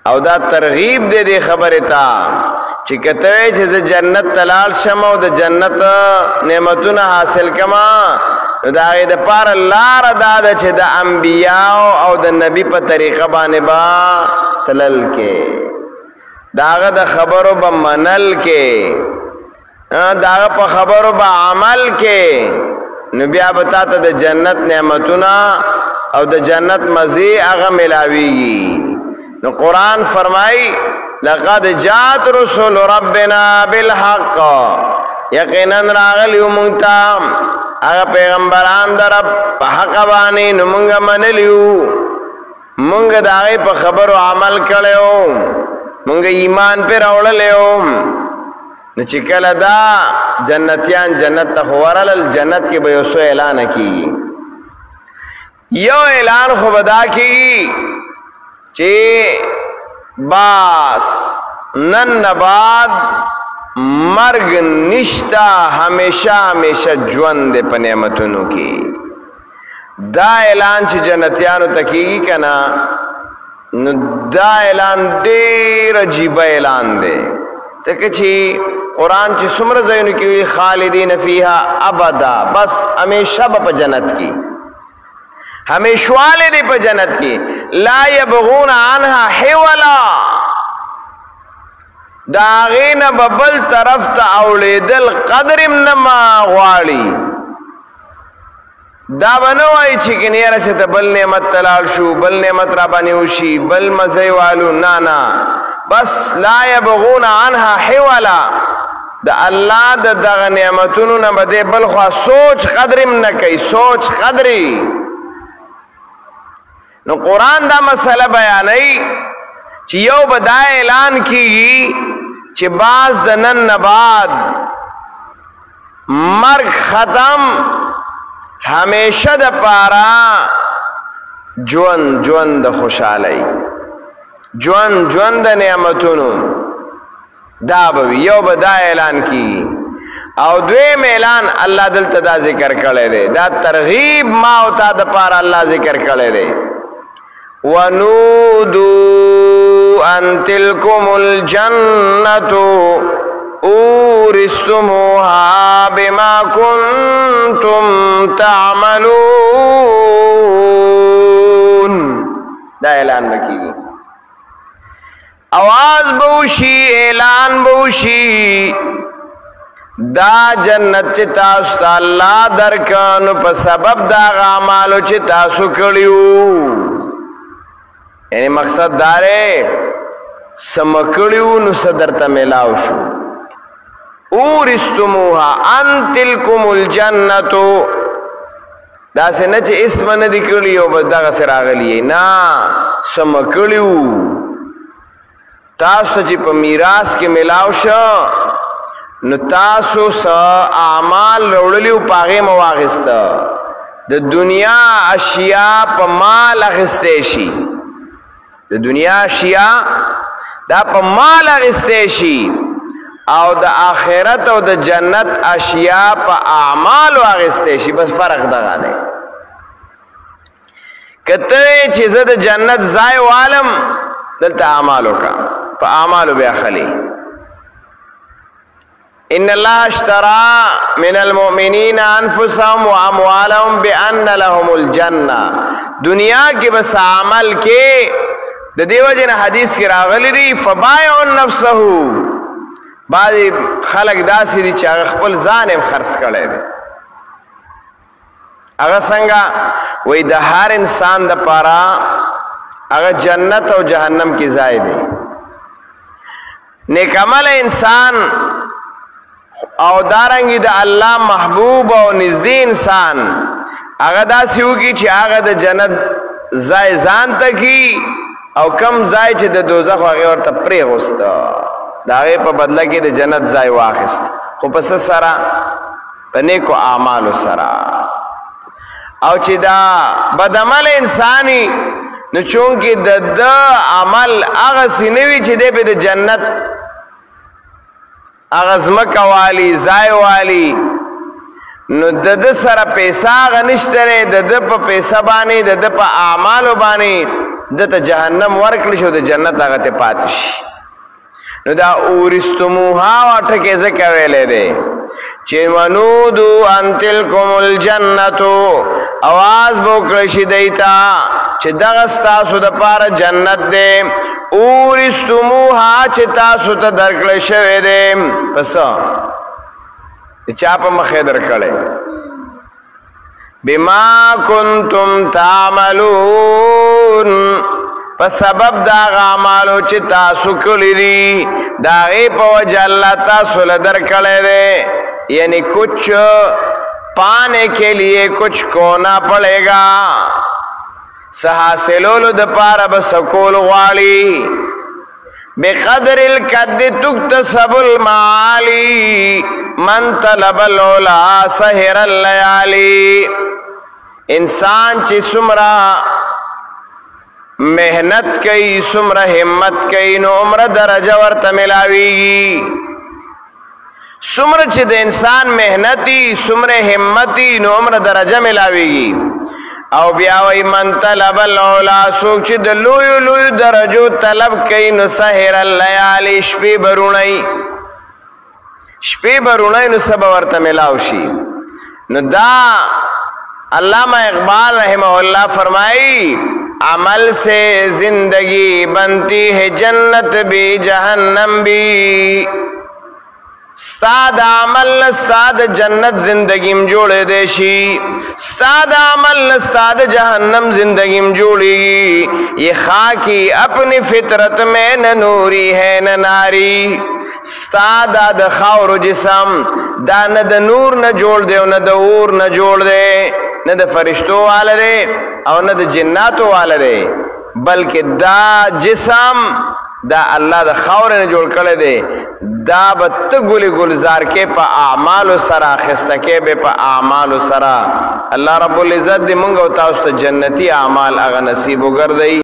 او دا ترغیب دے دے خبر تا چی کتوے چیز جنت تلال شما و دا جنت نعمتون حاصل کما دا غید پار اللہ را دادا چی دا انبیاء او دا نبی پا طریقہ بانے با تلل کے داغا دا خبرو با منل کے داغا پا خبرو با عمل کے نبیا بتا تا دا جنت نعمتونا او دا جنت مزی اغا ملاویگی نو قرآن فرمائی لقد جات رسول ربنا بالحق یقینا راغلیو منگتا اغا پیغمبران در پا حق بانی نو منگا منلیو منگا داغی پا خبر و عمل کلیو منگا ایمان پر اوڑلیو نو چکل دا جنتیان جنت تخورل جنت کی بیوسو اعلان کی یو اعلان خوبدا کی چی باس نن نباد مرگ نشتا ہمیشہ ہمیشہ جوند پا نعمتونو کی دا اعلان چی جنتیانو تکیگی کنا نو دا اعلان دیر عجیب اعلان دے تکہ چی قرآن چی سمر زینو کی خالدین فیہا ابدا بس ہمیشہ با جنت کی ہمیشوالے دی پا جنت کی لا یبغون عنہا حولا داغین ببل طرف تا اولی دل قدرم نما غوالی دا بنوائی چکن یرا چھتا بل نعمت تلال شو بل نعمت رابانیوشی بل مزی والو نانا بس لا یبغون عنہا حولا دا اللہ دا دا نعمتونو نبدے بل خواہ سوچ قدرم نکی سوچ قدری نو قرآن دا مسئلہ بیانی چی یو بدا اعلان کی چی باز دا نن نباد مرگ ختم ہمیشہ دا پارا جون دا خوشحالی جون دا نعمتونو دا بوی یو بدا اعلان کی او دویم اعلان اللہ دلتا دا ذکر کرے دے دا ترغیب ما ہوتا دا پارا اللہ ذکر کرے دے وَنُودُوا أَن تِلْكُمُ الْجَنَّةُ أُورِثْتُمُوهَا بِمَا كُنْتُمْ تَعْمَلُونَ دا اعلان بکی گی آواز بوشی اعلان بوشی دا جنت چی تاسو تا اللہ درکانو پا سبب دا غامالو چی تاسو کڑیو یعنی مقصد دارے سمکڑیو نو صدرتا ملاو شو اورثتموها ان تلکم الجنتو دا سے نچے اسم ندی کڑیو بس دا غصر آگلیے نا سمکڑیو تاسو چی پا میراس کے ملاو شو نو تاسو سا اعمال روڑلیو پاغے مواغستا دا دنیا اشیاء پا مال اغستیشی دا دنیا اشیاء دا پا مال اغستیشی او دا آخرت او دا جنت اشیاء پا اعمال اغستیشی بس فرق دغا دے کتنے چیز دا جنت زائے والم دلتا اعمالو کا پا اعمالو بے اخلی ان اللہ اشترى من المؤمنین انفسهم واموالهم بان لهم الجنہ دنیا کی بس عمل کے دا دیو جن حدیث کی راغلی دی فبائع نفسه بعضی خلق داسی دی چاہ خپل ظانم خرس کرے دی اگر سنگا وی دا ہر انسان دا پارا اگر جنت و جہنم کی زائدے نیک عمل انسان او دارنگی دا اللہ محبوب و نزدی انسان اگر دا سیو کی چی آگا دا جنت زائے زان تکی او کم زائے چی دا دوزخ واقعی ورطا پریغ استا دا آگے پا بدلہ کی دا جنت زائے واقعست خو پس سرا پا نیکو اعمالو سرا او چی دا بدعمل انسانی نو چونکہ دا عمل آگا سنوی چی دے پہ دا جنت اغزمک والی زائے والی نو دد سر پیسہ غنشترے دد پا پیسہ بانی دد پا اعمالو بانی دته جهنم ورکړل شو د جنت هغه ته پاتې شي نو دا اورستموها ټکه ځکه ویلې دی چې ونودو ان تلکم الجنتو आवाज وکړی شي دیتا چې دغه ستاسو د پاره جنت دی اورستموها چې تاسو ته درکړل شوی دی پس چا په مخې درکړل بما کنتم تعملون په سبب دا اعمالو چې تاسو کړی دي دا غي په وجه الله تاسو له درکړل دی یعنی کچھ पाने के लिए कुछ कोना पड़ेगा सहासिलोल द पार बसकोल वाली बेकदरिल कद तुक्तसबुल माली मन तलबल ओला सहरल लयाली इंसान ची सुमरा मेहनत कई सुमरा हिम्मत कई नो उम्र दरजा वर्त मिलावीगी सुमर چې د انسان مهنتي سمره همتي نو عمر درجه ملاويږي او بیا وای من طلب العلا سوک چې د لوی لوی درجو طلب کوي نو سحر الليالي شپې برونای نو سبا ورته ملاو شي نو دا علامہ اقبال رحمہ اللہ فرمائی عمل سے زندگی بنتی ہے جنت بھی جہنم بھی استاد عمل استاد جنت زندگیم جوڑے دیشی استاد عمل استاد جہنم زندگیم جوڑی یہ خاکی اپنی فطرت میں نہ نوری ہے نہ ناری استاد د خاور جسم دا نہ د نور نہ جوڑ دے نہ د اور نہ جوڑ دے نہ د فرشتوں والا دے او نہ د جناتوں والا دے بلکہ دا جسم دا اللہ دا خاور نے جوڑ کړی دی دا بت گلی گلزار کے پا اعمال سرا خستکے بے پا اعمال سرا اللہ رب العزت دی منگو تاست جنتی اعمال اغا نصیب وګرځي